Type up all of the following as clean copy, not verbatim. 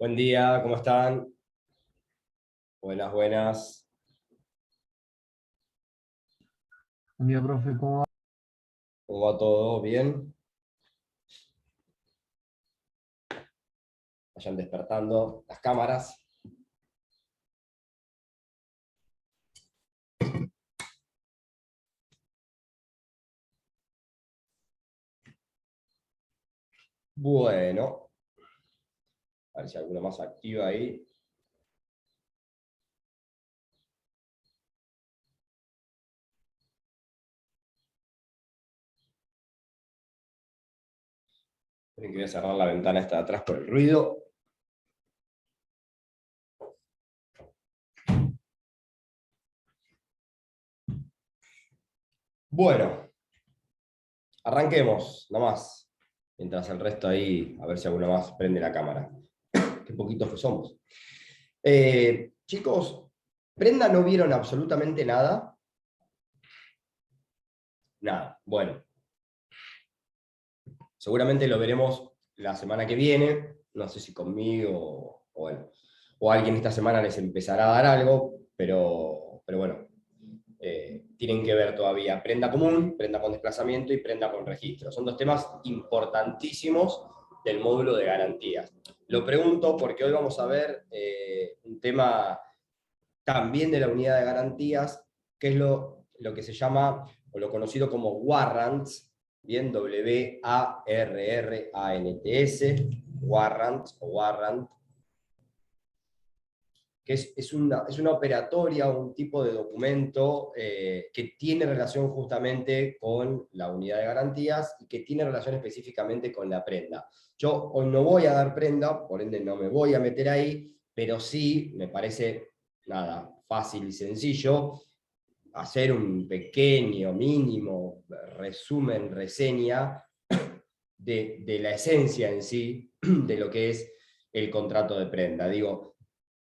Buen día, ¿cómo están? Buenas, buenas. Buen día, profe, ¿cómo va? ¿Cómo va todo? ¿Bien? Vayan despertando las cámaras. Bueno, a ver si alguno más activa ahí. Tienen que voy a cerrar la ventana esta de atrás por el ruido. Bueno, arranquemos, nomás. Mientras el resto ahí, a ver si alguno más prende la cámara. Qué poquitos que somos. Chicos, ¿prenda no vieron absolutamente nada? Nada. Bueno, seguramente lo veremos la semana que viene. No sé si conmigo o bueno, o alguien esta semana les empezará a dar algo, pero bueno, tienen que ver todavía prenda común, prenda con desplazamiento y prenda con registro. Son dos temas importantísimos del módulo de garantías. Lo pregunto porque hoy vamos a ver un tema también de la unidad de garantías, que es lo que se llama, o lo conocido como warrants, bien, W-A-R-R-A-N-T-S, warrants o warrant, que es una operatoria, un tipo de documento que tiene relación justamente con la unidad de garantías y que tiene relación específicamente con la prenda. Yo hoy no voy a dar prenda, por ende no me voy a meter ahí, pero sí me parece, nada, fácil y sencillo hacer un pequeño, mínimo resumen, reseña de la esencia en sí de lo que es el contrato de prenda. Digo,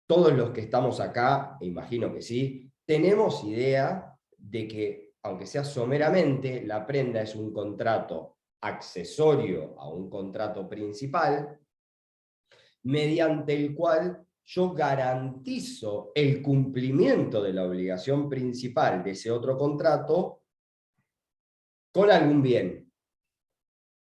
todos los que estamos acá, e imagino que sí, tenemos idea de que, aunque sea someramente, la prenda es un contrato accesorio a un contrato principal, mediante el cual yo garantizo el cumplimiento de la obligación principal de ese otro contrato con algún bien.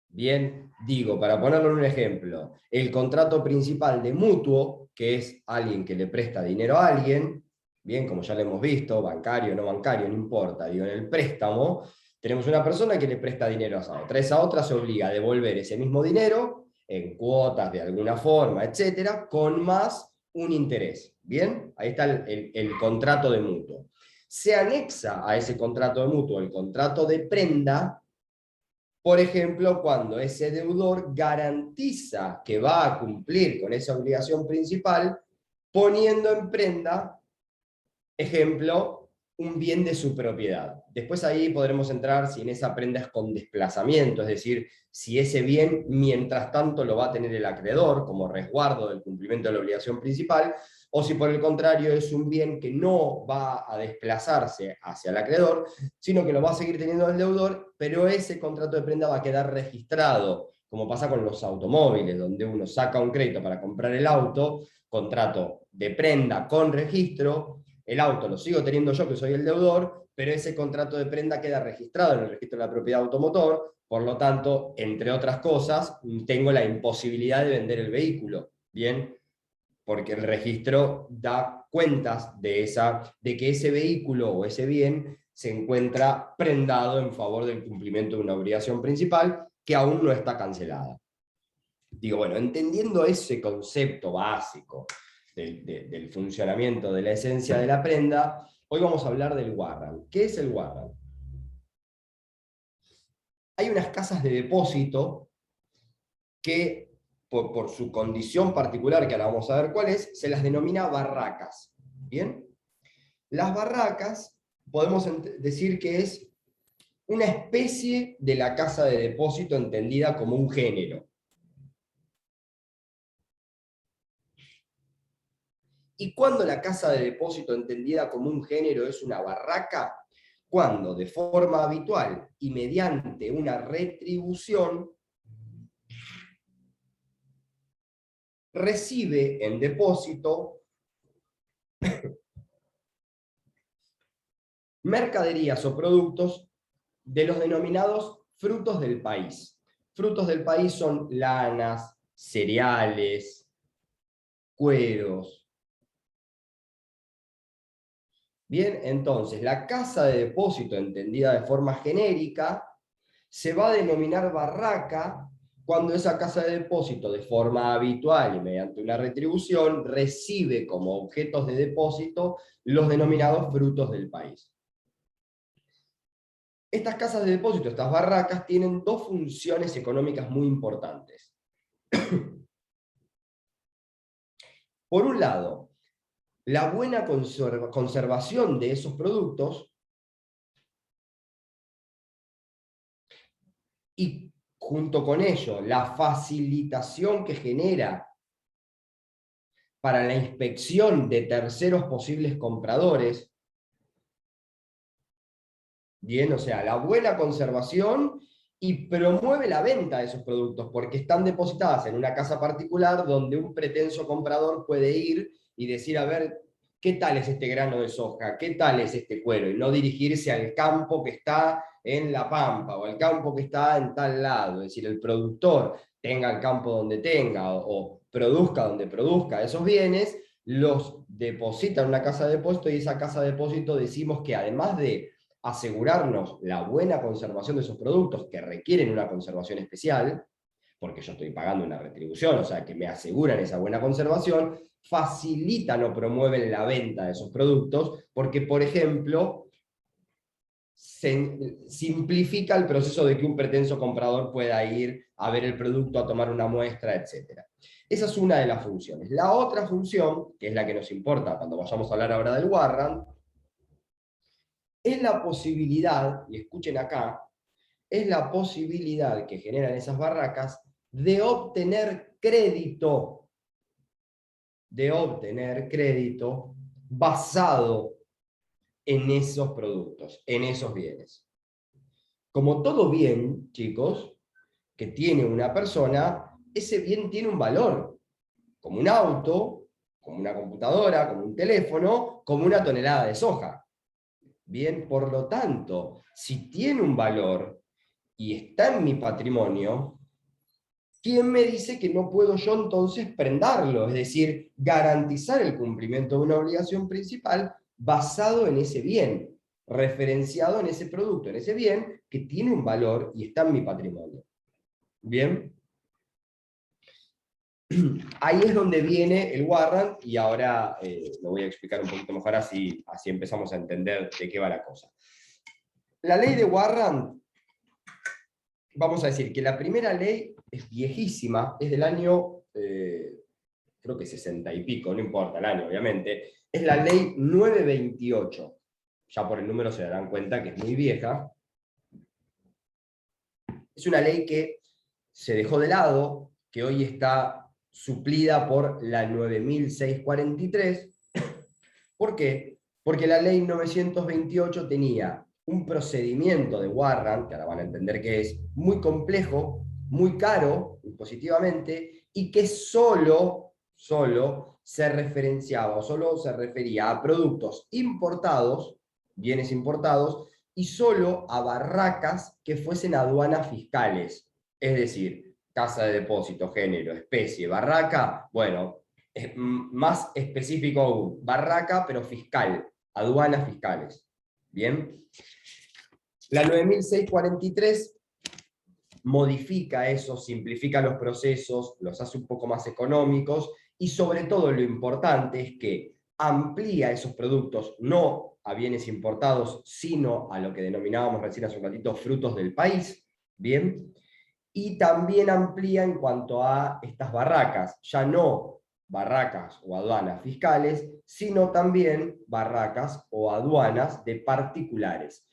Bien, digo, para ponerlo en un ejemplo, el contrato principal de mutuo, que es alguien que le presta dinero a alguien, bien, como ya lo hemos visto, bancario, no bancario, no importa, digo, en el préstamo, tenemos una persona que le presta dinero a otra. Esa otra se obliga a devolver ese mismo dinero en cuotas de alguna forma, etcétera, con más un interés. Bien, ahí está el contrato de mutuo. Se anexa a ese contrato de mutuo el contrato de prenda, por ejemplo, cuando ese deudor garantiza que va a cumplir con esa obligación principal, poniendo en prenda, ejemplo, un bien de su propiedad. Después ahí podremos entrar si en esa prenda es con desplazamiento, es decir, si ese bien mientras tanto lo va a tener el acreedor como resguardo del cumplimiento de la obligación principal, o si por el contrario es un bien que no va a desplazarse hacia el acreedor, sino que lo va a seguir teniendo el deudor, pero ese contrato de prenda va a quedar registrado, como pasa con los automóviles, donde uno saca un crédito para comprar el auto, contrato de prenda con registro, el auto lo sigo teniendo yo, que soy el deudor, pero ese contrato de prenda queda registrado en el registro de la propiedad automotor, por lo tanto, entre otras cosas, tengo la imposibilidad de vender el vehículo, ¿bien? Porque el registro da cuentas de que ese vehículo o ese bien se encuentra prendado en favor del cumplimiento de una obligación principal que aún no está cancelada. Digo, bueno, entendiendo ese concepto básico del funcionamiento de la esencia de la prenda, hoy vamos a hablar del warrant. ¿Qué es el warrant? Hay unas casas de depósito que, por su condición particular, que ahora vamos a ver cuál es, se las denomina barracas. ¿Bien? Las barracas podemos decir que es una especie de la casa de depósito entendida como un género. ¿Y cuando la casa de depósito entendida como un género es una barraca? Cuando de forma habitual y mediante una retribución recibe en depósito mercaderías o productos de los denominados frutos del país. Frutos del país son lanas, cereales, cueros. Bien, entonces, la casa de depósito, entendida de forma genérica, se va a denominar barraca cuando esa casa de depósito, de forma habitual y mediante una retribución, recibe como objetos de depósito los denominados frutos del país. Estas casas de depósito, estas barracas, tienen dos funciones económicas muy importantes. Por un lado, la buena conservación de esos productos y junto con ello la facilitación que genera para la inspección de terceros posibles compradores. Bien, o sea, la buena conservación y promueve la venta de esos productos porque están depositadas en una casa particular donde un pretenso comprador puede ir y decir, a ver, ¿qué tal es este grano de soja? ¿Qué tal es este cuero? Y no dirigirse al campo que está en La Pampa o al campo que está en tal lado. Es decir, el productor tenga el campo donde tenga o produzca donde produzca esos bienes, los deposita en una casa de depósito y esa casa de depósito decimos que además de asegurarnos la buena conservación de esos productos que requieren una conservación especial, porque yo estoy pagando una retribución, o sea, que me aseguran esa buena conservación, facilitan o promueven la venta de esos productos, porque, por ejemplo, simplifica el proceso de que un pretenso comprador pueda ir a ver el producto, a tomar una muestra, etc. Esa es una de las funciones. La otra función, que es la que nos importa cuando vayamos a hablar ahora del warrant, es la posibilidad, y escuchen acá, es la posibilidad que generan esas barracas de obtener crédito basado en esos productos, en esos bienes. Como todo bien, chicos, que tiene una persona, ese bien tiene un valor, como un auto, como una computadora, como un teléfono, como una tonelada de soja. Bien, por lo tanto, si tiene un valor y está en mi patrimonio, ¿quién me dice que no puedo yo entonces prendarlo? Es decir, garantizar el cumplimiento de una obligación principal basado en ese bien, referenciado en ese producto, en ese bien que tiene un valor y está en mi patrimonio. Bien. Ahí es donde viene el warrant y ahora lo voy a explicar un poquito mejor, así empezamos a entender de qué va la cosa. La ley de warrant, vamos a decir que la primera ley es viejísima, es del año, creo que 60 y pico, no importa el año obviamente, es la ley 928. Ya por el número se darán cuenta que es muy vieja. Es una ley que se dejó de lado, que hoy está suplida por la 9643. ¿Por qué? Porque la ley 928 tenía un procedimiento de warrant, que ahora van a entender que es muy complejo, muy caro impositivamente, y que solo se referenciaba o solo se refería a productos importados, bienes importados, y solo a barracas que fuesen aduanas fiscales. Es decir, casa de depósito, género, especie, barraca, bueno, más específico aún, barraca pero fiscal, aduanas fiscales. Bien. La 9643 modifica eso, simplifica los procesos, los hace un poco más económicos y sobre todo lo importante es que amplía esos productos no a bienes importados, sino a lo que denominábamos recién hace un ratito frutos del país, ¿bien? Y también amplía en cuanto a estas barracas, ya no barracas o aduanas fiscales, sino también barracas o aduanas de particulares,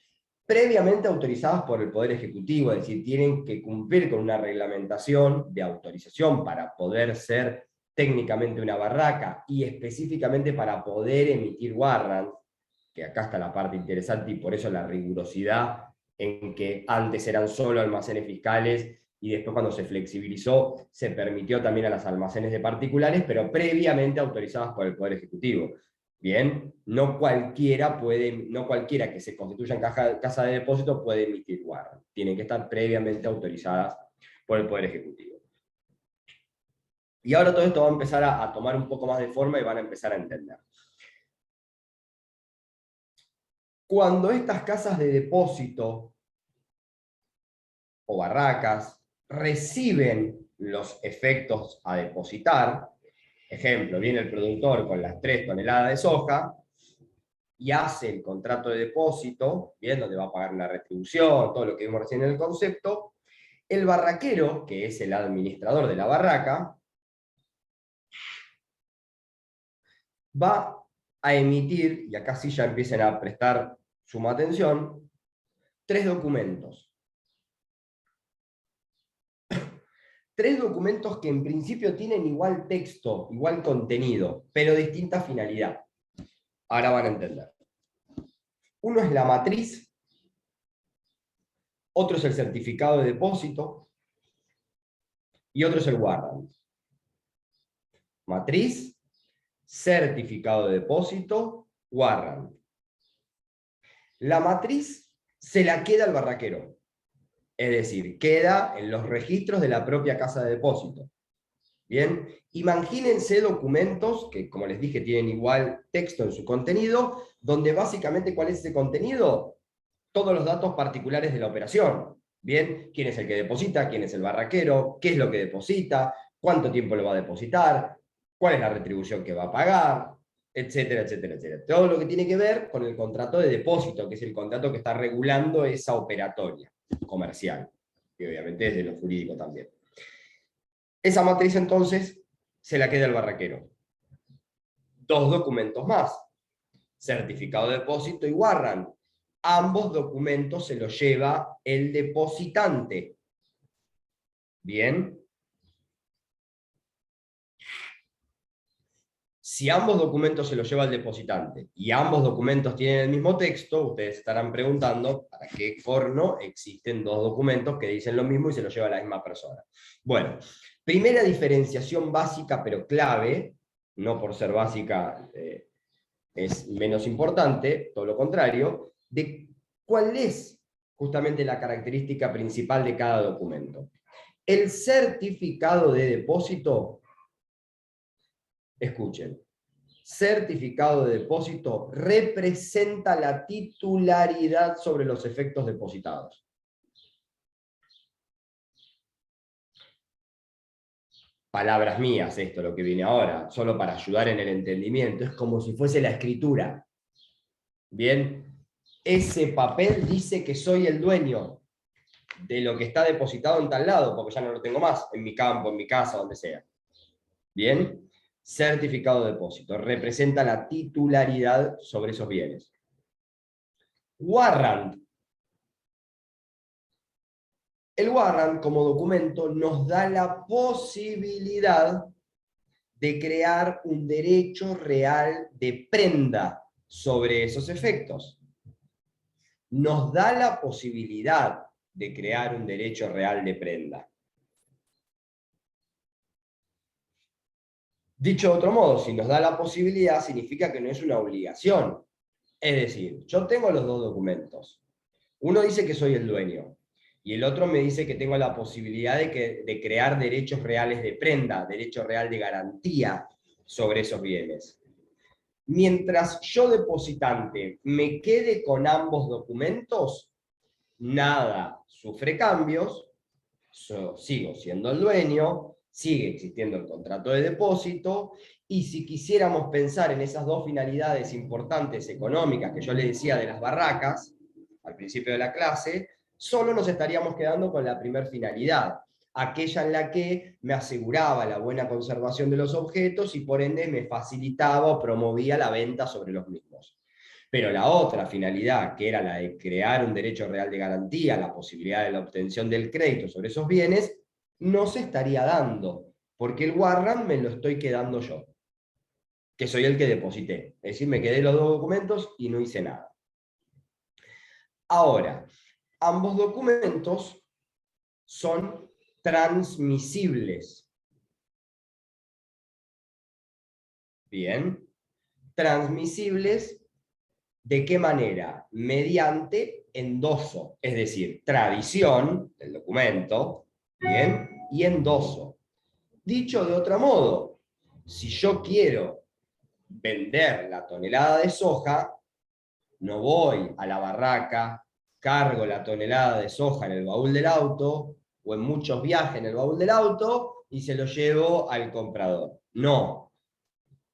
previamente autorizadas por el Poder Ejecutivo, es decir, tienen que cumplir con una reglamentación de autorización para poder ser técnicamente una barraca y específicamente para poder emitir warrant, que acá está la parte interesante y por eso la rigurosidad en que antes eran solo almacenes fiscales y después cuando se flexibilizó, se permitió también a las almacenes de particulares, pero previamente autorizadas por el Poder Ejecutivo. Bien, no cualquiera que se constituya en casa de depósito puede emitir warrant. Tienen que estar previamente autorizadas por el Poder Ejecutivo. Y ahora todo esto va a empezar a tomar un poco más de forma y van a empezar a entender. Cuando estas casas de depósito o barracas reciben los efectos a depositar, ejemplo, viene el productor con las 3 toneladas de soja y hace el contrato de depósito, bien, donde va a pagar la retribución, todo lo que vimos recién en el concepto, el barraquero, que es el administrador de la barraca, va a emitir, y acá sí ya empiecen a prestar suma atención, 3 documentos. 3 documentos que en principio tienen igual texto, igual contenido, pero distinta finalidad. Ahora van a entender. Uno es la matriz, otro es el certificado de depósito, y otro es el warrant. Matriz, certificado de depósito, warrant. La matriz se la queda al barraquero. Es decir, queda en los registros de la propia casa de depósito. Bien, imagínense documentos que, como les dije, tienen igual texto en su contenido, donde básicamente, ¿cuál es ese contenido? Todos los datos particulares de la operación. Bien, quién es el que deposita, quién es el barraquero, qué es lo que deposita, cuánto tiempo lo va a depositar, cuál es la retribución que va a pagar, etcétera, etcétera, etcétera. Todo lo que tiene que ver con el contrato de depósito, que es el contrato que está regulando esa operatoria comercial, y obviamente es de lo jurídico también. Esa matriz entonces se la queda el barraquero. 2 documentos más, certificado de depósito y warrant. Ambos documentos se los lleva el depositante. Bien. Si ambos documentos se los lleva el depositante y ambos documentos tienen el mismo texto, ustedes estarán preguntando para qué forno existen 2 documentos que dicen lo mismo y se los lleva la misma persona. Bueno, primera diferenciación básica pero clave, no por ser básica es menos importante, todo lo contrario, de cuál es justamente la característica principal de cada documento. El certificado de depósito, escuchen, certificado de depósito representa la titularidad sobre los efectos depositados. Palabras mías esto, lo que viene ahora, solo para ayudar en el entendimiento, es como si fuese la escritura. Bien, ese papel dice que soy el dueño de lo que está depositado en tal lado, porque ya no lo tengo más, en mi campo, en mi casa, donde sea. Bien, certificado de depósito, representa la titularidad sobre esos bienes. Warrant. El warrant como documento nos da la posibilidad de crear un derecho real de prenda sobre esos efectos. Nos da la posibilidad de crear un derecho real de prenda. Dicho de otro modo, si nos da la posibilidad, significa que no es una obligación. Es decir, yo tengo los 2 documentos. Uno dice que soy el dueño, y el otro me dice que tengo la posibilidad de crear derechos reales de prenda, derecho real de garantía sobre esos bienes. Mientras yo, depositante, me quede con ambos documentos, nada sufre cambios, yo sigo siendo el dueño, sigue existiendo el contrato de depósito, y si quisiéramos pensar en esas 2 finalidades importantes económicas que yo les decía de las barracas, al principio de la clase, solo nos estaríamos quedando con la primera finalidad, aquella en la que me aseguraba la buena conservación de los objetos y por ende me facilitaba o promovía la venta sobre los mismos. Pero la otra finalidad, que era la de crear un derecho real de garantía, la posibilidad de la obtención del crédito sobre esos bienes, no se estaría dando, porque el warrant me lo estoy quedando yo, que soy el que deposité. Es decir, me quedé los 2 documentos y no hice nada. Ahora, ambos documentos son transmisibles. Bien. Transmisibles, ¿de qué manera? Mediante endoso, es decir, tradición del documento, bien, y endoso. Dicho de otro modo, si yo quiero vender la tonelada de soja, no voy a la barraca, cargo la tonelada de soja en el baúl del auto, o en muchos viajes en el baúl del auto, y se lo llevo al comprador. No.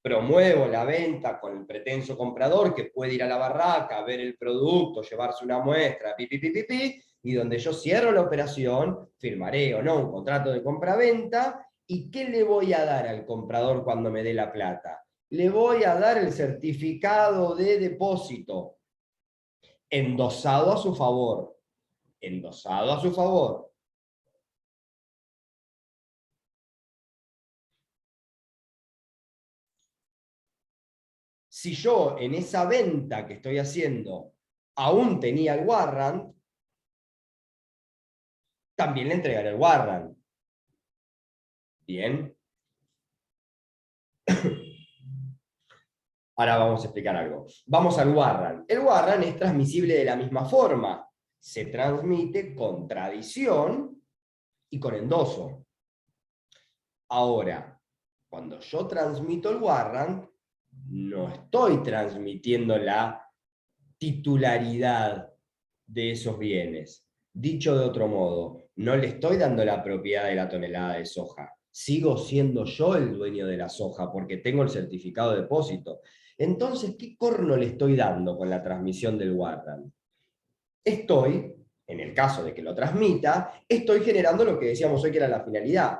Promuevo la venta con el pretenso comprador que puede ir a la barraca, ver el producto, llevarse una muestra, y donde yo cierro la operación, firmaré o no un contrato de compra-venta. ¿Y qué le voy a dar al comprador cuando me dé la plata? Le voy a dar el certificado de depósito, endosado a su favor. Endosado a su favor. Si yo en esa venta que estoy haciendo aún tenía el warrant, también le entregaré el warrant. Bien. Ahora vamos a explicar algo. Vamos al warrant. El warrant es transmisible de la misma forma. Se transmite con tradición y con endoso. Ahora, cuando yo transmito el warrant, no estoy transmitiendo la titularidad de esos bienes. Dicho de otro modo, no le estoy dando la propiedad de la tonelada de soja. Sigo siendo yo el dueño de la soja porque tengo el certificado de depósito. Entonces, ¿qué corno le estoy dando con la transmisión del warrant? Estoy, en el caso de que lo transmita, estoy generando lo que decíamos hoy que era la finalidad.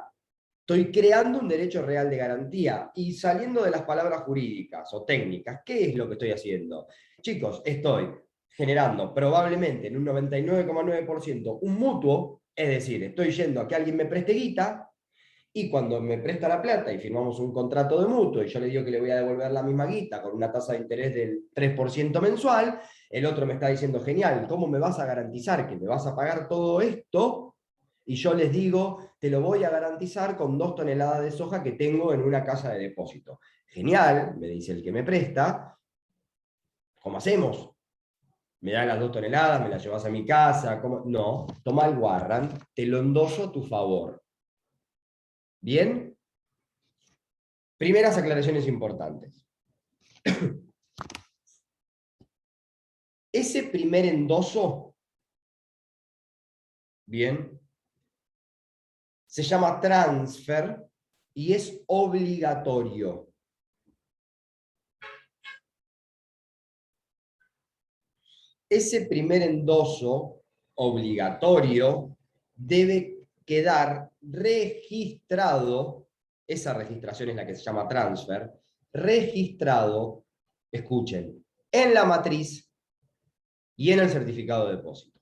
Estoy creando un derecho real de garantía y saliendo de las palabras jurídicas o técnicas, ¿qué es lo que estoy haciendo? Chicos, estoy generando probablemente en un 99,9% un mutuo, es decir, estoy yendo a que alguien me preste guita y cuando me presta la plata y firmamos un contrato de mutuo y yo le digo que le voy a devolver la misma guita con una tasa de interés del 3% mensual, el otro me está diciendo, genial, ¿cómo me vas a garantizar que me vas a pagar todo esto? Y yo les digo, te lo voy a garantizar con 2 toneladas de soja que tengo en una casa de depósito. Genial, me dice el que me presta. ¿Cómo hacemos? ¿Me das las 2 toneladas? ¿Me las llevas a mi casa? ¿Cómo? No, toma el warrant, te lo endoso a tu favor. ¿Bien? Primeras aclaraciones importantes. Ese primer endoso, bien, se llama transfer y es obligatorio. Ese primer endoso obligatorio debe quedar registrado, esa registración es la que se llama transfer, registrado, escuchen, en la matriz y en el certificado de depósito.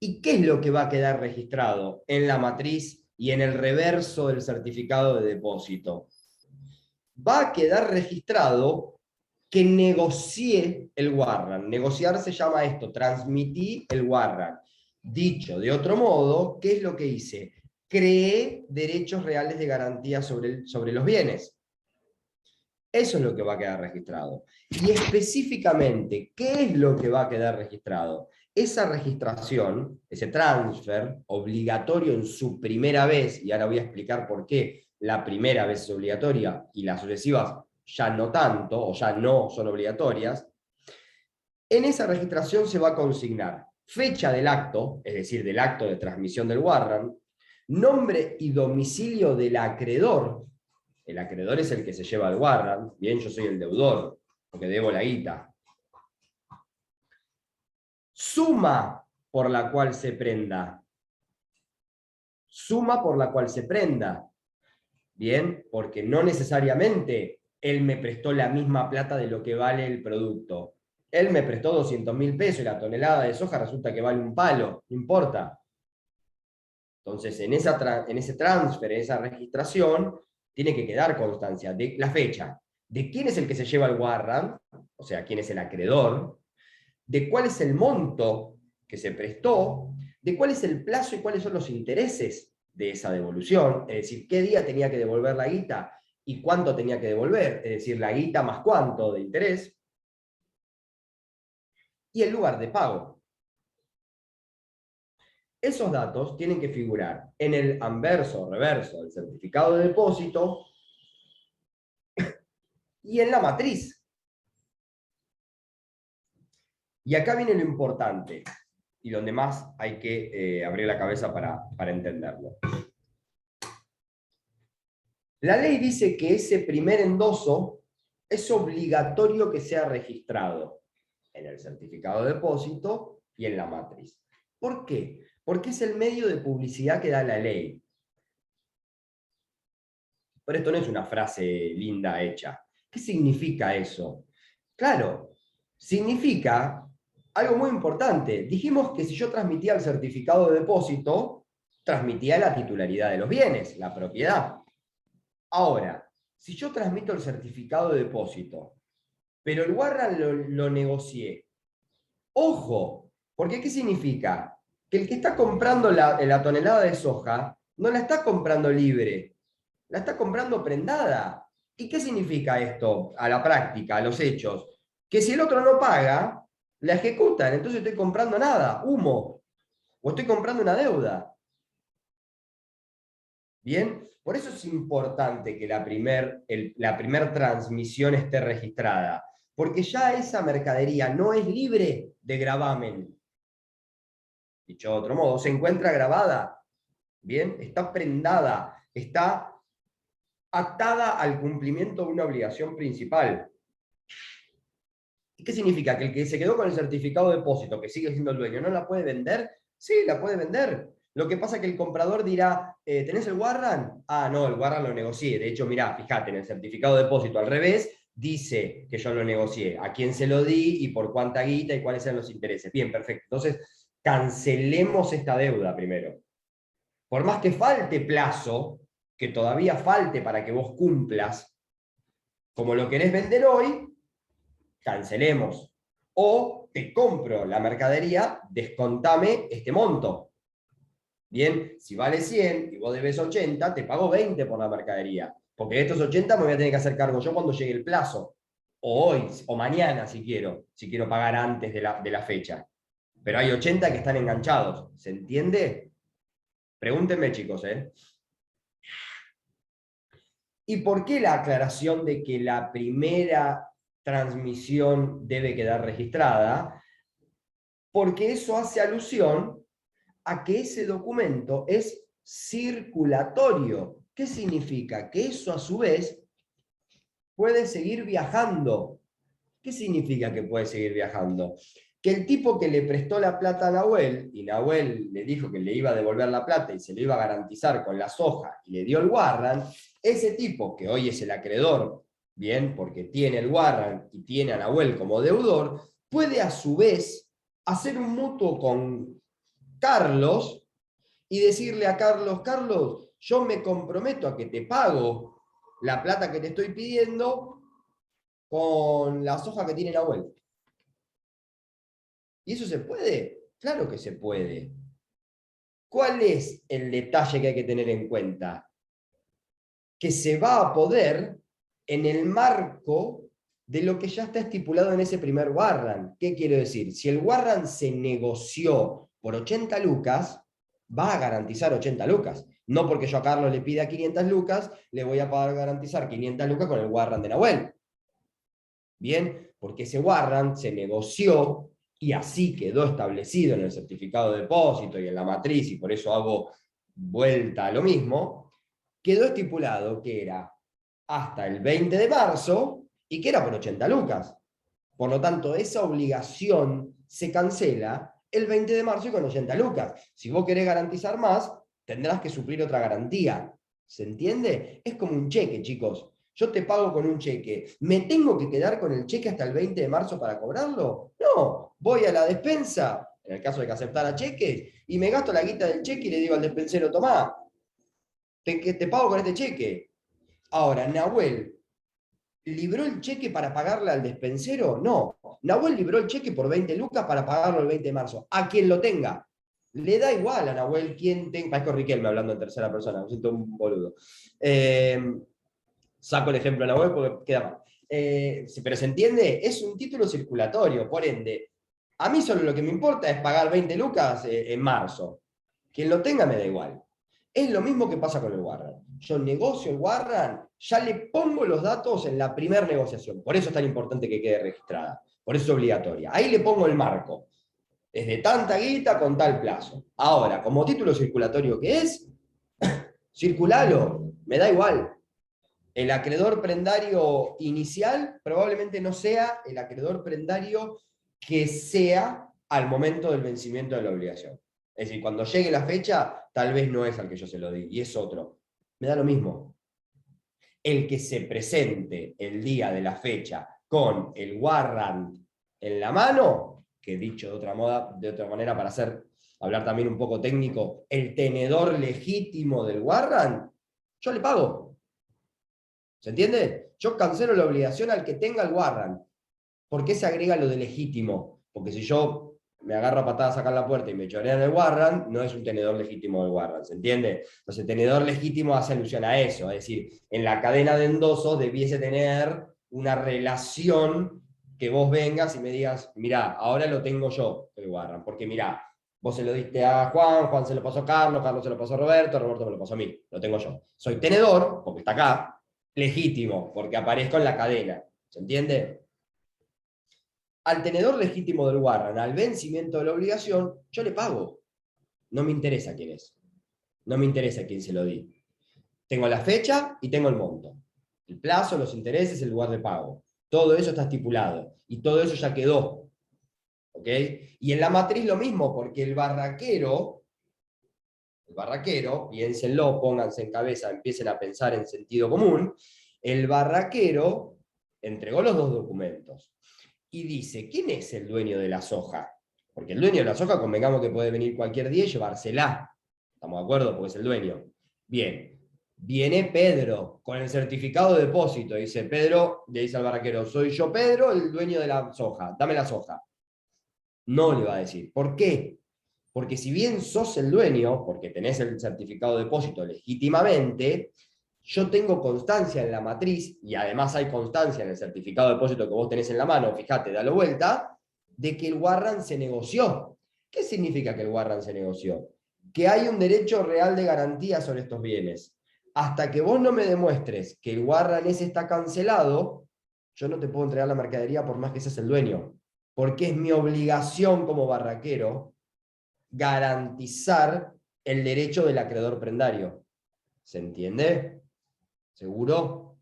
¿Y qué es lo que va a quedar registrado en la matriz y en el reverso del certificado de depósito? Va a quedar registrado que negocié el warrant. Negociar se llama esto, transmití el warrant. Dicho de otro modo, ¿qué es lo que hice? Creé derechos reales de garantía sobre los bienes. Eso es lo que va a quedar registrado. Y específicamente, ¿qué es lo que va a quedar registrado? Esa registración, ese transfer obligatorio en su primera vez, y ahora voy a explicar por qué la primera vez es obligatoria y las sucesivas ya no tanto, o ya no son obligatorias, en esa registración se va a consignar fecha del acto, es decir, del acto de transmisión del warrant, nombre y domicilio del acreedor. El acreedor es el que se lleva el warrant, bien, yo soy el deudor, porque debo la guita. Suma por la cual se prenda. Suma por la cual se prenda. Bien, porque no necesariamente él me prestó la misma plata de lo que vale el producto. Él me prestó 200.000 pesos y la tonelada de soja resulta que vale un palo, no importa. Entonces, en ese transfer, en esa registración, tiene que quedar constancia de la fecha, de quién es el que se lleva el warrant, o sea, quién es el acreedor, de cuál es el monto que se prestó, de cuál es el plazo y cuáles son los intereses de esa devolución, es decir, qué día tenía que devolver la guita y cuánto tenía que devolver, es decir, la guita más cuánto de interés, y el lugar de pago. Esos datos tienen que figurar en el anverso o reverso del certificado de depósito y en la matriz. Y acá viene lo importante y donde más hay que abrir la cabeza para entenderlo. La ley dice que ese primer endoso es obligatorio que sea registrado en el certificado de depósito y en la matriz. ¿Por qué? Porque es el medio de publicidad que da la ley. Pero esto no es una frase linda hecha. ¿Qué significa eso? Claro, significa algo muy importante. Dijimos que si yo transmitía el certificado de depósito, transmitía la titularidad de los bienes, la propiedad. Ahora, si yo transmito el certificado de depósito, pero el warrant lo negocié, ojo, porque ¿qué significa? Que el que está comprando la tonelada de soja no la está comprando libre, la está comprando prendada. ¿Y qué significa esto a la práctica, a los hechos? Que si el otro no paga, la ejecutan, entonces estoy comprando nada, humo, o estoy comprando una deuda. ¿Bien? Por eso es importante que la primer transmisión esté registrada, porque ya esa mercadería no es libre de gravamen. Dicho de otro modo, se encuentra grabada, ¿bien? Está prendada, está atada al cumplimiento de una obligación principal. ¿Y qué significa? ¿Que el que se quedó con el certificado de depósito, que sigue siendo el dueño, no la puede vender? Sí, la puede vender. Lo que pasa es que el comprador dirá, ¿tenés el warrant? Ah, no, el warrant lo negocié. De hecho, mirá, fíjate, en el certificado de depósito al revés, dice que yo lo negocié, a quién se lo di y por cuánta guita y cuáles eran los intereses. Bien, perfecto. Entonces, cancelemos esta deuda primero. Por más que falte plazo, que todavía falte para que vos cumplas, como lo querés vender hoy, cancelemos. O te compro la mercadería, descontame este monto. Bien, si vale 100 y vos debes 80, te pago 20 por la mercadería. Porque de estos 80 me voy a tener que hacer cargo yo cuando llegue el plazo. O hoy, o mañana si quiero pagar antes de la fecha. Pero hay 80 que están enganchados. ¿Se entiende? Pregúntenme, chicos, ¿eh? ¿Y por qué la aclaración de que la primera transmisión debe quedar registrada? Porque eso hace alusión a que ese documento es circulatorio. ¿Qué significa? Que eso a su vez puede seguir viajando. ¿Qué significa que puede seguir viajando? Que el tipo que le prestó la plata a Nahuel, y Nahuel le dijo que le iba a devolver la plata y se le iba a garantizar con la soja y le dio el warrant, ese tipo que hoy es el acreedor, bien, porque tiene el warrant y tiene a Nahuel como deudor, puede a su vez hacer un mutuo con Carlos y decirle a Carlos, Carlos, yo me comprometo a que te pago la plata que te estoy pidiendo con la soja que tiene Nahuel. ¿Y eso se puede? Claro que se puede. ¿Cuál es el detalle que hay que tener en cuenta? Que se va a poder en el marco de lo que ya está estipulado en ese primer warrant. ¿Qué quiero decir? Si el warrant se negoció por 80 lucas, va a garantizar 80 lucas. No porque yo a Carlos le pida 500 lucas, le voy a poder garantizar 500 lucas con el warrant de Nahuel. Bien, porque ese warrant se negoció y así quedó establecido en el certificado de depósito y en la matriz, y por eso hago vuelta a lo mismo, quedó estipulado que era hasta el 20 de marzo y que era por 80 lucas. Por lo tanto, esa obligación se cancela el 20 de marzo y con 80 lucas. Si vos querés garantizar más, tendrás que suplir otra garantía. ¿Se entiende? Es como un cheque, chicos. Yo te pago con un cheque. ¿Me tengo que quedar con el cheque hasta el 20 de marzo para cobrarlo? No, voy a la despensa, en el caso de que aceptara cheques, y me gasto la guita del cheque y le digo al despensero, tomá, te pago con este cheque. Ahora, Nahuel ¿libró el cheque para pagarle al despensero? No. Nahuel libró el cheque por 20 lucas para pagarlo el 20 de marzo. A quien lo tenga. Le da igual a Nahuel quien tenga. Parezco Riquelme hablando en tercera persona, me siento un boludo. Saco el ejemplo de Nahuel porque queda mal. Pero se entiende, es un título circulatorio, por ende, a mí solo lo que me importa es pagar 20 lucas en marzo. Quien lo tenga me da igual. Es lo mismo que pasa con el Warrant. Yo negocio el Warrant, ya le pongo los datos en la primera negociación. Por eso es tan importante que quede registrada. Por eso es obligatoria. Ahí le pongo el marco. Es de tanta guita con tal plazo. Ahora, como título circulatorio que es, circulalo, me da igual. El acreedor prendario inicial probablemente no sea el acreedor prendario que sea al momento del vencimiento de la obligación. Es decir, cuando llegue la fecha, tal vez no es al que yo se lo di, y es otro. Me da lo mismo. El que se presente el día de la fecha con el warrant en la mano, que dicho de otra manera para hablar también un poco técnico, el tenedor legítimo del warrant, yo le pago. ¿Se entiende? Yo cancelo la obligación al que tenga el warrant. ¿Por qué se agrega lo de legítimo? Porque si yo me agarro a patadas a sacar la puerta y me chorean el warrant, no es un tenedor legítimo del warrant, ¿se entiende? Entonces, tenedor legítimo hace alusión a eso, es decir, en la cadena de endosos debiese tener una relación que vos vengas y me digas, mirá, ahora lo tengo yo, el warrant, porque mirá, vos se lo diste a Juan, Juan se lo pasó a Carlos, Carlos se lo pasó a Roberto, Roberto me lo pasó a mí, lo tengo yo. Soy tenedor, porque está acá, legítimo, porque aparezco en la cadena, ¿se entiende? Al tenedor legítimo del warrant, al vencimiento de la obligación, yo le pago. No me interesa quién es. No me interesa quién se lo di. Tengo la fecha y tengo el monto. El plazo, los intereses, el lugar de pago. Todo eso está estipulado. Y todo eso ya quedó. ¿Ok? Y en la matriz lo mismo, porque el barraquero, piénsenlo, pónganse en cabeza, empiecen a pensar en sentido común, el barraquero entregó los dos documentos y dice, ¿quién es el dueño de la soja? Porque el dueño de la soja, convengamos que puede venir cualquier día y llevársela. ¿Estamos de acuerdo? Porque es el dueño. Bien. Viene Pedro con el certificado de depósito. Dice, Pedro, le dice al barraquero, soy yo Pedro, el dueño de la soja. Dame la soja. No le va a decir. ¿Por qué? Porque si bien sos el dueño, porque tenés el certificado de depósito legítimamente, yo tengo constancia en la matriz, y además hay constancia en el certificado de depósito que vos tenés en la mano, fíjate, dalo vuelta, de que el warrant se negoció. ¿Qué significa que el warrant se negoció? Que hay un derecho real de garantía sobre estos bienes. Hasta que vos no me demuestres que el warrant ese está cancelado, yo no te puedo entregar la mercadería por más que seas el dueño. Porque es mi obligación como barraquero garantizar el derecho del acreedor prendario. ¿Se entiende? ¿Seguro?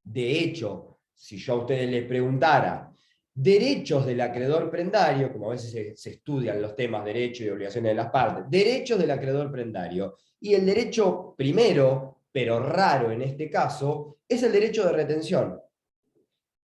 De hecho, si yo a ustedes les preguntara derechos del acreedor prendario, como a veces se estudian los temas derecho y obligaciones de las partes, derechos del acreedor prendario, y el derecho primero, pero raro en este caso, es el derecho de retención.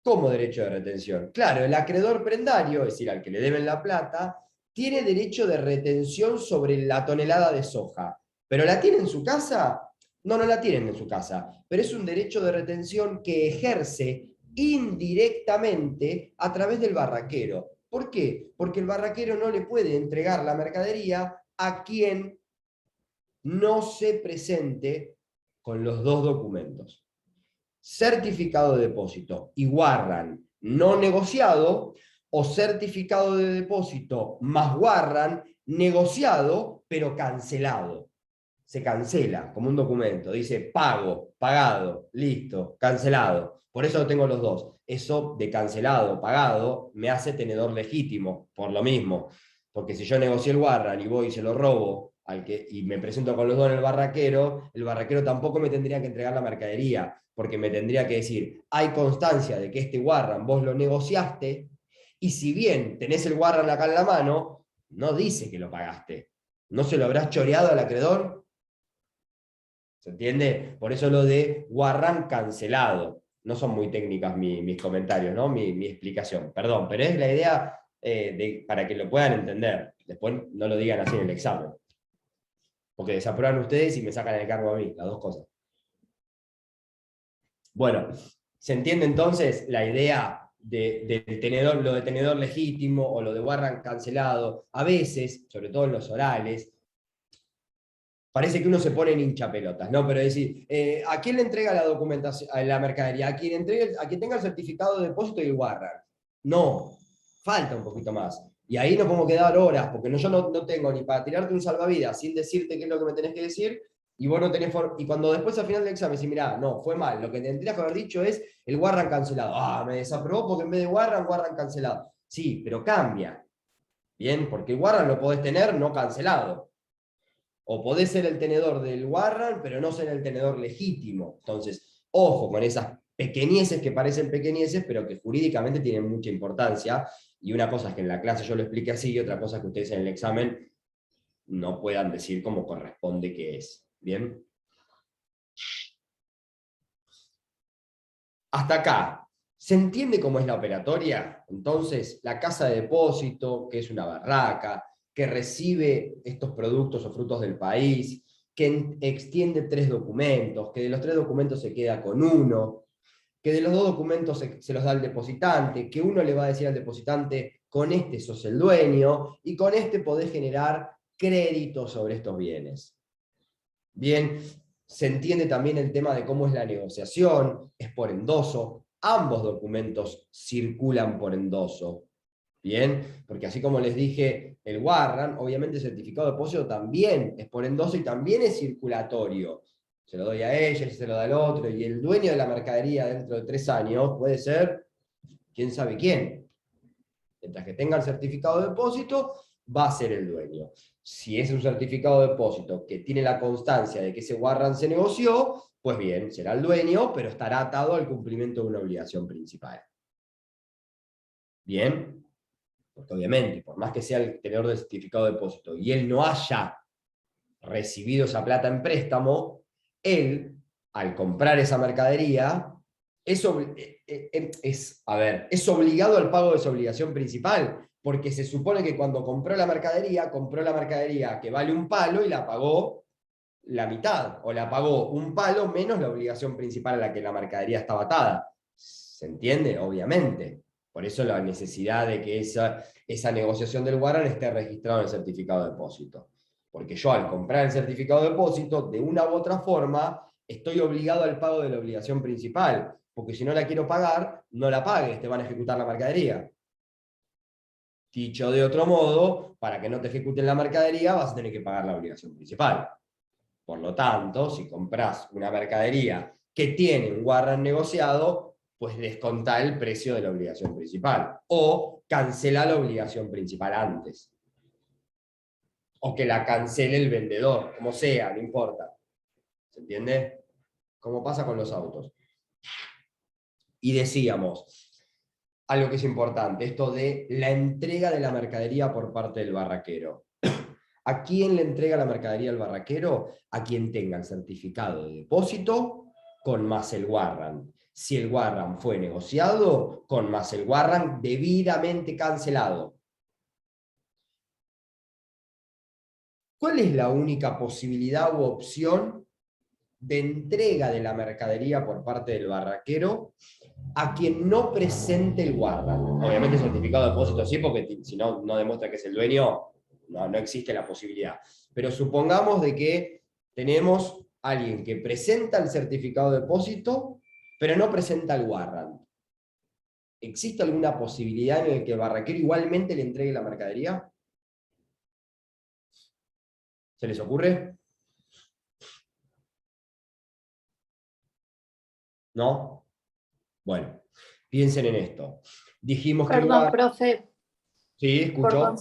¿Cómo derecho de retención? Claro, el acreedor prendario, es decir, al que le deben la plata, tiene derecho de retención sobre la tonelada de soja. ¿Pero la tiene en su casa? No, no la tienen en su casa. Pero es un derecho de retención que ejerce indirectamente a través del barraquero. ¿Por qué? Porque el barraquero no le puede entregar la mercadería a quien no se presente con los dos documentos. Certificado de depósito y warrant no negociado, o certificado de depósito más warrant negociado, pero cancelado. Se cancela como un documento. Dice pago, pagado, listo, cancelado. Por eso tengo los dos. Eso de cancelado, pagado, me hace tenedor legítimo, por lo mismo. Porque si yo negocio el warrant y voy y se lo robo y me presento con los dos en el barraquero tampoco me tendría que entregar la mercadería, porque me tendría que decir, hay constancia de que este warrant vos lo negociaste, y si bien tenés el warrant acá en la mano, no dice que lo pagaste. ¿No se lo habrás choreado al acreedor? ¿Se entiende? Por eso lo de warrant cancelado. No son muy técnicas mis comentarios, ¿no? Mi explicación. Perdón, pero es la idea para que lo puedan entender. Después no lo digan así en el examen. Porque desaprueban ustedes y me sacan el cargo a mí, las dos cosas. Bueno, ¿se entiende entonces la idea del tenedor, lo de tenedor legítimo o lo de warrant cancelado? A veces, sobre todo en los orales, parece que uno se pone en hinchapelotas, ¿no? Pero es decir, ¿a quién le entrega la documentación, a la mercadería? A quien tenga el certificado de depósito y el warrant. No, falta un poquito más. Y ahí nos podemos quedar horas, porque yo no tengo ni para tirarte un salvavidas sin decirte qué es lo que me tenés que decir, y vos no tenés y cuando después al final del examen decís, mirá, no, fue mal, lo que tendrías que haber dicho es el warrant cancelado. Ah, me desaprobó porque en vez de warrant cancelado. Sí, pero cambia. Bien, porque el warrant lo podés tener no cancelado. O podés ser el tenedor del warrant, pero no ser el tenedor legítimo. Entonces, ojo con esas pequeñeces que parecen pequeñeces, pero que jurídicamente tienen mucha importancia. Y una cosa es que en la clase yo lo explique así, y otra cosa es que ustedes en el examen no puedan decir cómo corresponde que es. ¿Bien? Hasta acá, ¿se entiende cómo es la operatoria? Entonces, la casa de depósito, que es una barraca, que recibe estos productos o frutos del país, que extiende 3 documentos, que de los 3 documentos se queda con uno, que de los 2 documentos se los da al depositante, que uno le va a decir al depositante, con este sos el dueño, y con este podés generar crédito sobre estos bienes. Bien, se entiende también el tema de cómo es la negociación, es por endoso, ambos documentos circulan por endoso. Bien, porque así como les dije, el warrant, obviamente el certificado de depósito también es por endoso y también es circulatorio. Se lo doy a ella, se lo da al otro, y el dueño de la mercadería dentro de 3 años puede ser quién sabe quién. Mientras que tenga el certificado de depósito, va a ser el dueño. Si es un certificado de depósito que tiene la constancia de que ese warrant se negoció, pues bien, será el dueño, pero estará atado al cumplimiento de una obligación principal. Bien, porque obviamente, por más que sea el tenedor del certificado de depósito y él no haya recibido esa plata en préstamo, él, al comprar esa mercadería, es obligado al pago de su obligación principal, porque se supone que cuando compró la mercadería que vale un palo y la pagó la mitad, o la pagó un palo menos la obligación principal a la que la mercadería estaba atada. ¿Se entiende? Obviamente. Por eso la necesidad de que esa negociación del warrant esté registrada en el certificado de depósito. Porque yo al comprar el certificado de depósito, de una u otra forma, estoy obligado al pago de la obligación principal. Porque si no la quiero pagar, no la pagues, te van a ejecutar la mercadería. Dicho de otro modo, para que no te ejecuten la mercadería, vas a tener que pagar la obligación principal. Por lo tanto, si compras una mercadería que tiene un warrant negociado, pues descontá el precio de la obligación principal. O cancela la obligación principal antes. O que la cancele el vendedor, como sea, no importa. ¿Se entiende? Como pasa con los autos. Y decíamos, algo que es importante, esto de la entrega de la mercadería por parte del barraquero. ¿A quién le entrega la mercadería al barraquero? A quien tenga el certificado de depósito con más el warrant. Si el warrant fue negociado, con más el warrant debidamente cancelado. ¿Cuál es la única posibilidad u opción de entrega de la mercadería por parte del barraquero a quien no presente el warrant? Obviamente el certificado de depósito sí, porque si no, no demuestra que es el dueño, no existe la posibilidad. Pero supongamos de que tenemos a alguien que presenta el certificado de depósito, pero no presenta el warrant. ¿Existe alguna posibilidad en la que el barraquero igualmente le entregue la mercadería? ¿Se les ocurre? ¿No? Bueno, piensen en esto. Dijimos que el Perdón, warrant... profe, Sí, por escucho.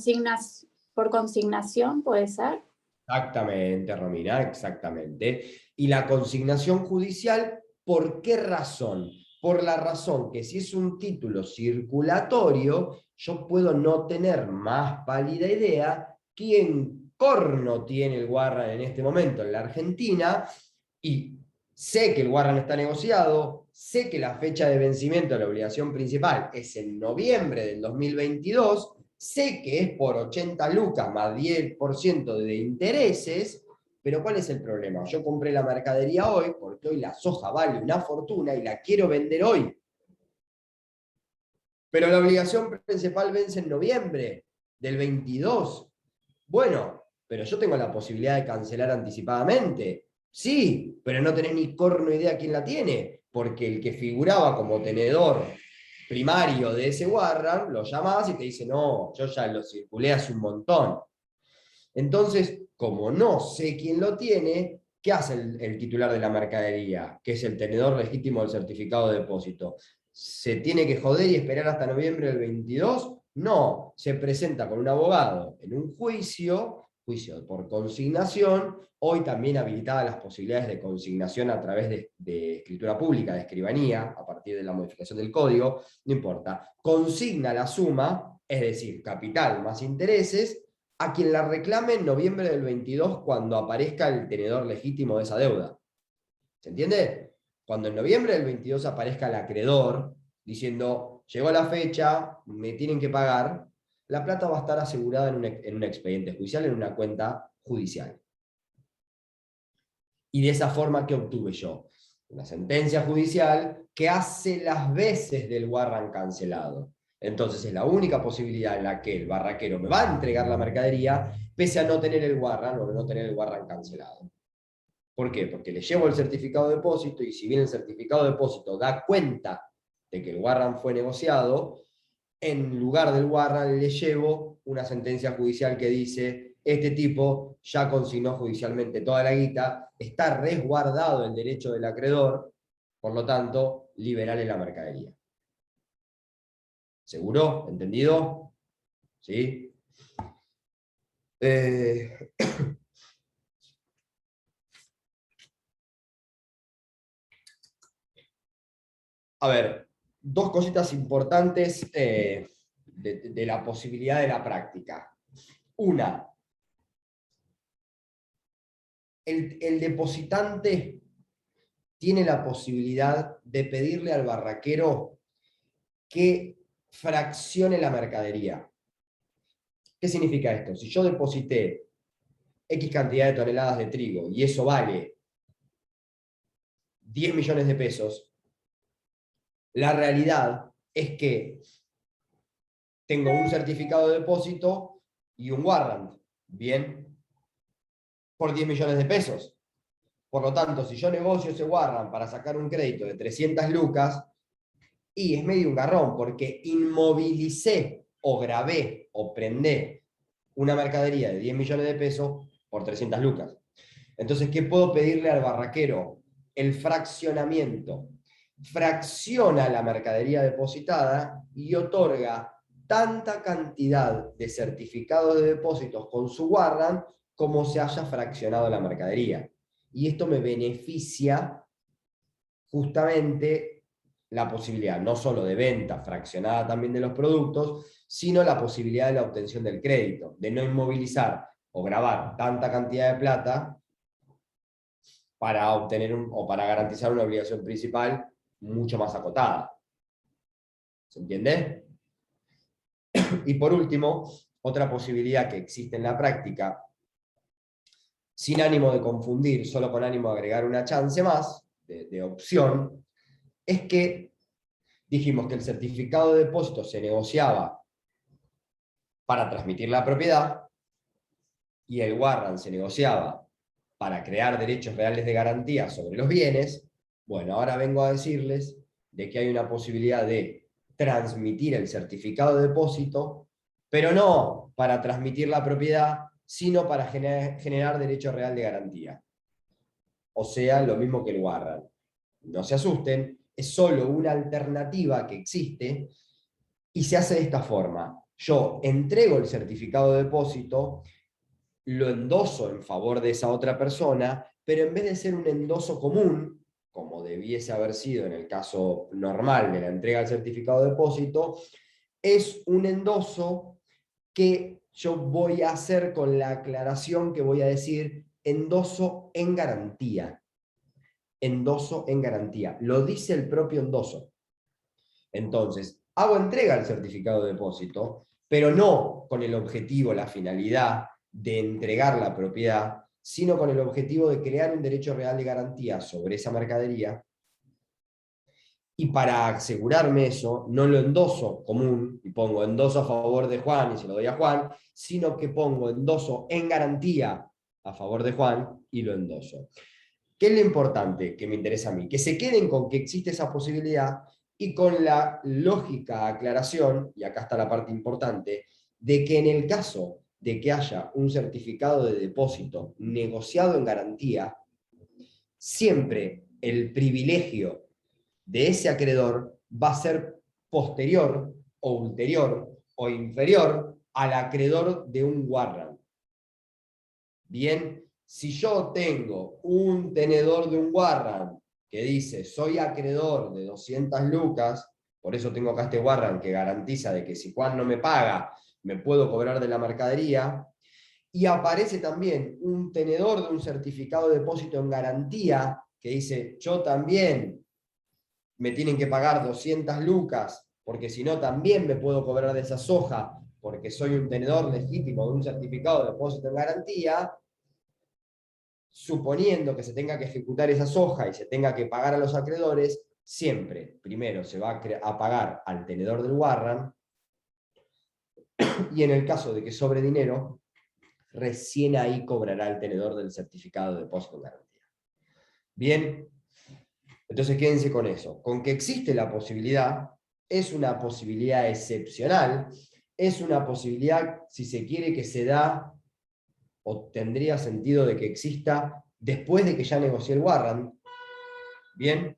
por consignación, ¿puede ser? Exactamente, Romina, exactamente. Y la consignación judicial, ¿por qué razón? Por la razón que si es un título circulatorio, yo puedo no tener más pálida idea quién corno tiene el warrant en este momento en la Argentina, y sé que el warrant está negociado, sé que la fecha de vencimiento de la obligación principal es en noviembre del 2022, sé que es por 80 lucas más 10% de intereses, Pero ¿cuál es el problema? Yo compré la mercadería hoy porque hoy la soja vale una fortuna y la quiero vender hoy. Pero la obligación principal vence en noviembre del 22. Bueno, pero yo tengo la posibilidad de cancelar anticipadamente. Sí, pero no tenés ni corno idea quién la tiene, porque el que figuraba como tenedor primario de ese warrant, lo llamás y te dice, no, yo ya lo circulé hace un montón. Entonces, como no sé quién lo tiene, ¿qué hace el titular de la mercadería? Que es el tenedor legítimo del certificado de depósito. ¿Se tiene que joder y esperar hasta noviembre del 22? No, se presenta con un abogado en un juicio por consignación, hoy también habilitadas las posibilidades de consignación a través de escritura pública, de escribanía, a partir de la modificación del código, no importa. Consigna la suma, es decir, capital más intereses, a quien la reclame en noviembre del 22 cuando aparezca el tenedor legítimo de esa deuda. ¿Se entiende? Cuando en noviembre del 22 aparezca el acreedor diciendo, llegó la fecha, me tienen que pagar, la plata va a estar asegurada en un expediente judicial, en una cuenta judicial. Y de esa forma, ¿qué obtuve yo? Una sentencia judicial que hace las veces del warrant cancelado. Entonces es la única posibilidad en la que el barraquero me va a entregar la mercadería, pese a no tener el warrant o no tener el warrant cancelado. ¿Por qué? Porque le llevo el certificado de depósito y si bien el certificado de depósito da cuenta de que el warrant fue negociado, en lugar del warrant le llevo una sentencia judicial que dice, este tipo ya consignó judicialmente toda la guita, está resguardado el derecho del acreedor, por lo tanto, liberale la mercadería. ¿Seguro? ¿Entendido? ¿Sí? A ver, dos cositas importantes de la posibilidad de la práctica. Una, el depositante tiene la posibilidad de pedirle al barraquero que fraccione la mercadería. ¿Qué significa esto? Si yo deposité X cantidad de toneladas de trigo y eso vale 10 millones de pesos, la realidad es que tengo un certificado de depósito y un warrant, ¿bien? Por 10 millones de pesos. Por lo tanto, si yo negocio ese warrant para sacar un crédito de 300 lucas, y es medio un garrón, porque inmovilicé o grabé o prendé una mercadería de 10 millones de pesos por 300 lucas. Entonces, ¿qué puedo pedirle al barraquero? El fraccionamiento. Fracciona la mercadería depositada y otorga tanta cantidad de certificados de depósitos con su warrant como se haya fraccionado la mercadería. Y esto me beneficia justamente la posibilidad no solo de venta fraccionada también de los productos, sino la posibilidad de la obtención del crédito, de no inmovilizar o grabar tanta cantidad de plata para obtener o para garantizar una obligación principal mucho más acotada. ¿Se entiende? Y por último, otra posibilidad que existe en la práctica, sin ánimo de confundir, solo con ánimo de agregar una chance más, de opción, es que dijimos que el certificado de depósito se negociaba para transmitir la propiedad y el warrant se negociaba para crear derechos reales de garantía sobre los bienes. Bueno, ahora vengo a decirles de que hay una posibilidad de transmitir el certificado de depósito, pero no para transmitir la propiedad, sino para generar derecho real de garantía. O sea, lo mismo que el warrant. No se asusten, es solo una alternativa que existe y se hace de esta forma. Yo entrego el certificado de depósito, lo endoso en favor de esa otra persona, pero en vez de ser un endoso común, como debiese haber sido en el caso normal de la entrega del certificado de depósito, es un endoso que yo voy a hacer con la aclaración que voy a decir endoso en garantía. Endoso en garantía. Lo dice el propio endoso. Entonces, hago entrega del certificado de depósito, pero no con el objetivo, la finalidad de entregar la propiedad, sino con el objetivo de crear un derecho real de garantía sobre esa mercadería. Y para asegurarme eso, no lo endoso común y pongo endoso a favor de Juan y se lo doy a Juan, sino que pongo endoso en garantía a favor de Juan y lo endoso. ¿Qué es lo importante que me interesa a mí? Que se queden con que existe esa posibilidad y con la lógica aclaración, y acá está la parte importante, de que en el caso de que haya un certificado de depósito negociado en garantía, siempre el privilegio de ese acreedor va a ser posterior o ulterior o inferior al acreedor de un warrant. Bien, si yo tengo un tenedor de un warrant que dice soy acreedor de 200 lucas, por eso tengo acá este warrant que garantiza de que si Juan no me paga, me puedo cobrar de la mercadería, y aparece también un tenedor de un certificado de depósito en garantía que dice yo también me tienen que pagar 200 lucas, porque si no también me puedo cobrar de esa soja, porque soy un tenedor legítimo de un certificado de depósito en garantía, suponiendo que se tenga que ejecutar esa soja y se tenga que pagar a los acreedores, siempre, primero se va a pagar al tenedor del warrant, y en el caso de que sobre dinero, recién ahí cobrará el tenedor del certificado de depósito en garantía. Bien, entonces quédense con eso, con que existe la posibilidad, es una posibilidad excepcional, es una posibilidad, si se quiere, que se da, o tendría sentido de que exista, después de que ya negocié el warrant. Bien,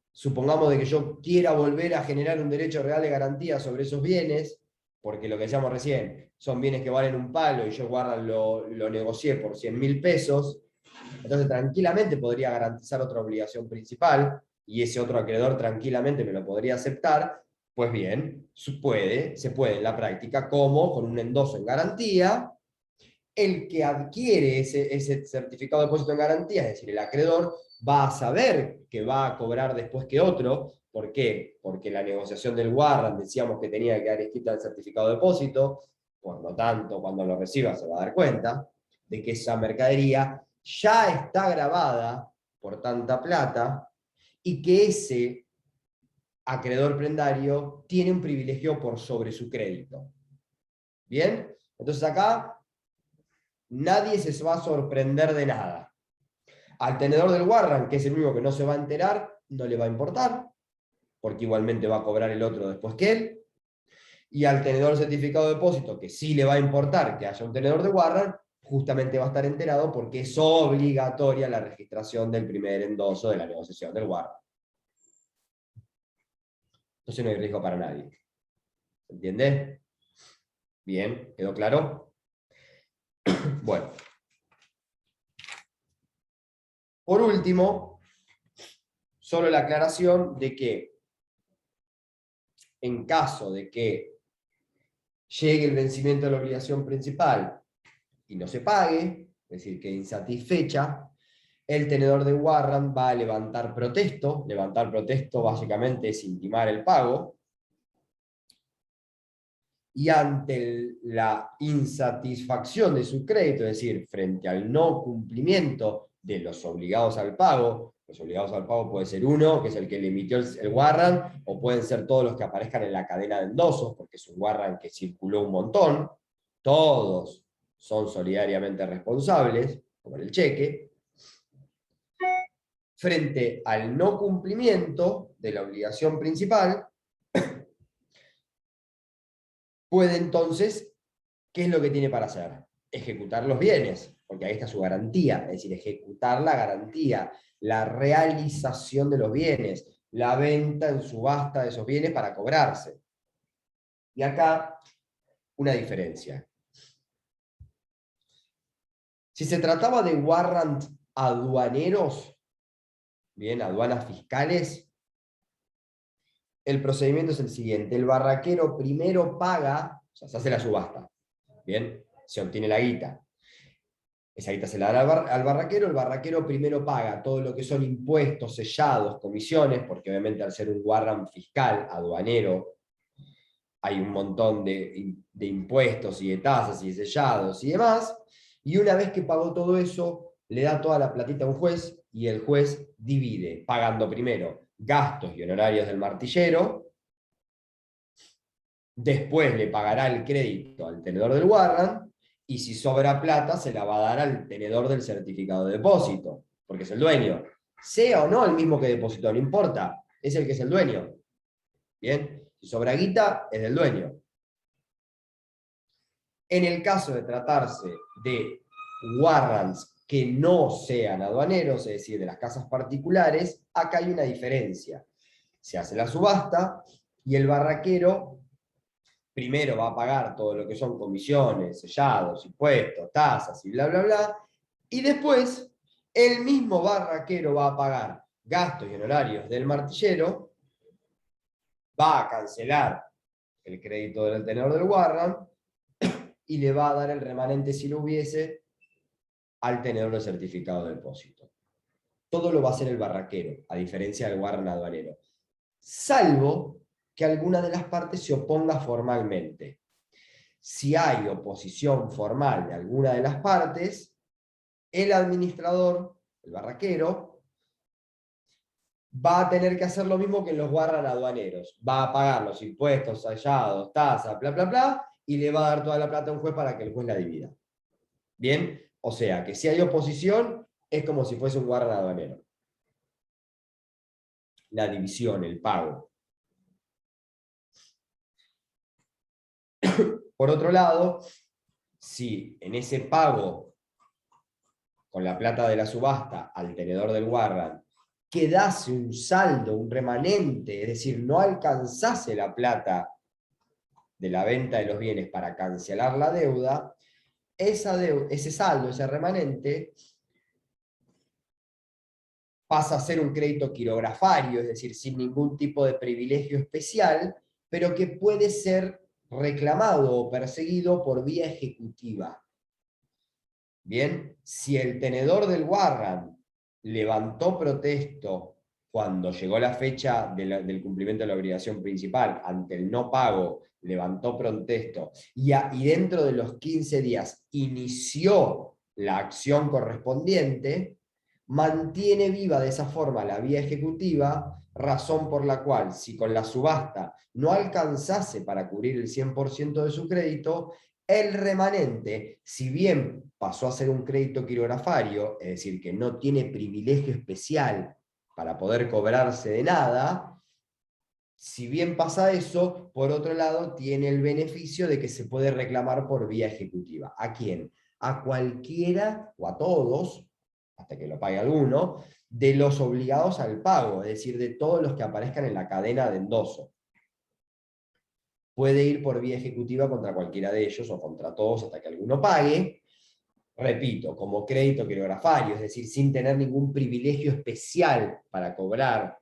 supongamos de que yo quiera volver a generar un derecho real de garantía sobre esos bienes, porque lo que decíamos recién, son bienes que valen un palo y yo warrant lo negocié por 100.000 pesos, entonces tranquilamente podría garantizar otra obligación principal, y ese otro acreedor tranquilamente me lo podría aceptar. Pues bien, se puede en la práctica, como con un endoso en garantía, el que adquiere ese certificado de depósito en garantía, es decir, el acreedor, va a saber que va a cobrar después que otro. ¿Por qué? Porque la negociación del warrant decíamos que tenía que quedar escrita el certificado de depósito, por lo tanto, cuando lo reciba se va a dar cuenta de que esa mercadería ya está grabada por tanta plata y que ese acreedor prendario tiene un privilegio por sobre su crédito. ¿Bien? Entonces acá nadie se va a sorprender de nada. Al tenedor del warrant, que es el único que no se va a enterar, no le va a importar, porque igualmente va a cobrar el otro después que él. Y al tenedor del certificado de depósito, que sí le va a importar que haya un tenedor de warrant, justamente va a estar enterado porque es obligatoria la registración del primer endoso de la negociación del warrant. Entonces no hay riesgo para nadie. ¿Se entiende? Bien, ¿quedó claro? Bueno. Por último, solo la aclaración de que en caso de que llegue el vencimiento de la obligación principal y no se pague, es decir, que insatisfecha, el tenedor de warrant va a levantar protesto. Levantar protesto básicamente es intimar el pago. Y ante la insatisfacción de su crédito, es decir, frente al no cumplimiento de los obligados al pago, los obligados al pago puede ser uno, que es el que le emitió el warrant, o pueden ser todos los que aparezcan en la cadena de endosos, porque es un warrant que circuló un montón, todos son solidariamente responsables, como en el cheque. Frente al no cumplimiento de la obligación principal, puede entonces, ¿qué es lo que tiene para hacer? Ejecutar los bienes, porque ahí está su garantía, es decir, ejecutar la garantía, la realización de los bienes, la venta en subasta de esos bienes para cobrarse. Y acá, una diferencia. Si se trataba de warrant aduaneros, bien, aduanas fiscales, el procedimiento es el siguiente: el barraquero primero paga, o sea, se hace la subasta, bien, se obtiene la guita. Esa guita se la da al barraquero, el barraquero primero paga todo lo que son impuestos, sellados, comisiones, porque obviamente al ser un warrant fiscal, aduanero, hay un montón de impuestos y de tasas y de sellados y demás, y una vez que pagó todo eso, le da toda la platita a un juez, y el juez divide, pagando primero gastos y honorarios del martillero, después le pagará el crédito al tenedor del warrant, y si sobra plata se la va a dar al tenedor del certificado de depósito, porque es el dueño. Sea o no el mismo que depositó, no importa, es el que es el dueño. Bien, si sobra guita, es del dueño. En el caso de tratarse de warrants que no sean aduaneros, es decir, de las casas particulares, acá hay una diferencia. Se hace la subasta y el barraquero primero va a pagar todo lo que son comisiones, sellados, impuestos, tasas y bla, bla, bla, y después el mismo barraquero va a pagar gastos y honorarios del martillero, va a cancelar el crédito del tenedor del warrant y le va a dar el remanente, si lo hubiese, al tenedor del certificado de depósito. Todo lo va a hacer el barraquero, a diferencia del warrant aduanero. Salvo que alguna de las partes se oponga formalmente. Si hay oposición formal de alguna de las partes, el administrador, el barraquero, va a tener que hacer lo mismo que en los warrant aduaneros. Va a pagar los impuestos, sellados, tasas, bla, bla, bla, y le va a dar toda la plata a un juez para que el juez la divida. ¿Bien? O sea, que si hay oposición, es como si fuese un warrant aduanero. La división, el pago. Por otro lado, si en ese pago, con la plata de la subasta, al tenedor del warrant, quedase un saldo, un remanente, es decir, no alcanzase la plata de la venta de los bienes para cancelar la deuda, ese saldo, ese remanente, pasa a ser un crédito quirografario, es decir, sin ningún tipo de privilegio especial, pero que puede ser reclamado o perseguido por vía ejecutiva. Bien, si el tenedor del warrant levantó protesto cuando llegó la fecha del cumplimiento de la obligación principal, ante el no pago, levantó protesto, y dentro de los 15 días inició la acción correspondiente, mantiene viva de esa forma la vía ejecutiva, razón por la cual, si con la subasta no alcanzase para cubrir el 100% de su crédito, el remanente, si bien pasó a ser un crédito quirografario, es decir, que no tiene privilegio especial para poder cobrarse de nada, si bien pasa eso, por otro lado tiene el beneficio de que se puede reclamar por vía ejecutiva. ¿A quién? A cualquiera o a todos, hasta que lo pague alguno, de los obligados al pago, es decir, de todos los que aparezcan en la cadena de endoso. Puede ir por vía ejecutiva contra cualquiera de ellos o contra todos hasta que alguno pague. Repito, como crédito quirografario, es decir, sin tener ningún privilegio especial para cobrar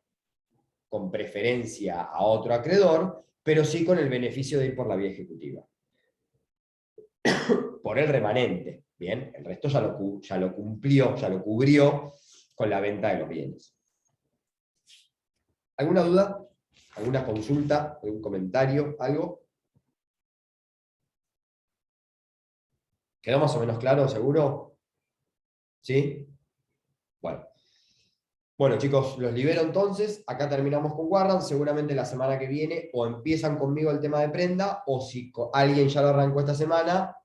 con preferencia a otro acreedor, pero sí con el beneficio de ir por la vía ejecutiva. Por el remanente, ¿bien? El resto ya lo cumplió, ya lo cubrió con la venta de los bienes. ¿Alguna duda? ¿Alguna consulta? ¿Algún comentario? ¿Algo? ¿Quedó más o menos claro, seguro? ¿Sí? Bueno, chicos, los libero entonces. Acá terminamos con warrant. Seguramente la semana que viene o empiezan conmigo el tema de prenda, o si alguien ya lo arrancó esta semana,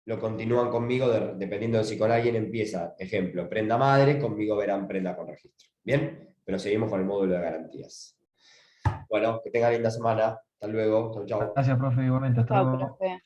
lo continúan conmigo, dependiendo de si con alguien empieza, ejemplo, prenda madre, conmigo verán prenda con registro. ¿Bien? Pero seguimos con el módulo de garantías. Bueno, que tengan linda semana. Hasta luego. Chau, chau. Gracias, profe, igualmente. Hasta Chao, luego. profe.